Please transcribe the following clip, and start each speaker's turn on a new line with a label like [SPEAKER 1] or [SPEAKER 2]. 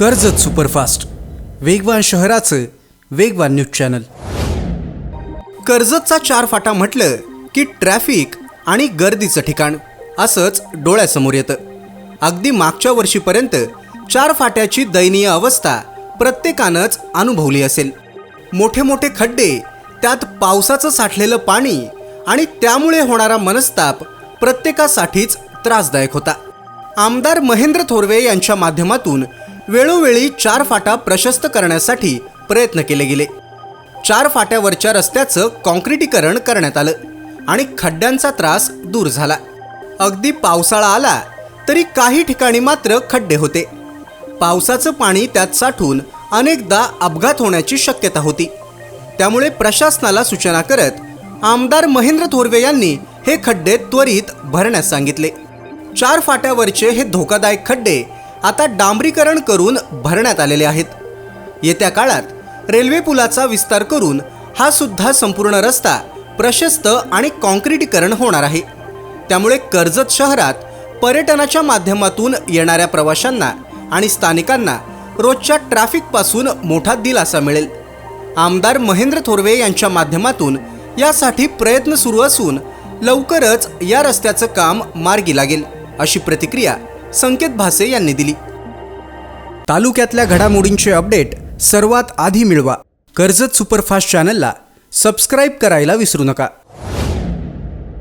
[SPEAKER 1] Karjat superfast, वेगवान शहराचं वेगवान न्यूज चॅनल। कर्जतचा चार फाटा म्हटलं की ट्रॅफिक आणि गर्दीचं ठिकाण असंच डोळ्यासमोर येतं। अगदी मागच्या वर्षीपर्यंत चार फाट्याची दयनीय अवस्था प्रत्येकानंच अनुभवली असेल। मोठे मोठे खड्डे, त्यात पावसाचं साठलेलं पाणी आणि त्यामुळे होणारा मनस्ताप प्रत्येकासाठीच त्रासदायक होता। आमदार महेंद्र थोरवे यांच्या माध्यमातून वेळोवेळी चार फाटा प्रशस्त करण्यासाठी प्रयत्न केले गेले। चार फाट्यावरच्या रस्त्याचं काँक्रिटीकरण करण्यात आलं आणि खड्ड्यांचा त्रास दूर झाला। अगदी पावसाळा आला तरी काही ठिकाणी मात्र खड्डे होते। पावसाचं पाणी त्यात साठून अनेकदा अपघात होण्याची शक्यता होती। त्यामुळे प्रशासनाला सूचना करत आमदार महेंद्र थोरवे यांनी हे खड्डे त्वरित भरण्यास सांगितले। चार फाट्यावरचे हे धोकादायक खड्डे आता डांबरीकरण करून भरण्यात आलेले आहेत। येत्या काळात रेल्वे पुलाचा विस्तार करून हा सुद्धा संपूर्ण रस्ता प्रशस्त आणि काँक्रिटीकरण होणार आहे। त्यामुळे कर्जत शहरात पर्यटनाच्या माध्यमातून येणाऱ्या प्रवाशांना आणि स्थानिकांना रोजच्या ट्रॅफिकपासून मोठा दिलासा मिळेल। आमदार महेंद्र थोरवे यांच्या माध्यमातून यासाठी प्रयत्न सुरू असून लवकरच या रस्त्याचं काम मार्गी लागेल, अशी प्रतिक्रिया संकेत भासे यांनी दिली। तालुक्यातल्या घडामोडींचे अपडेट सर्वात आधी मिळवा। कर्जत सुपरफास्ट चॅनलला सबस्क्राईब करायला विसरू नका।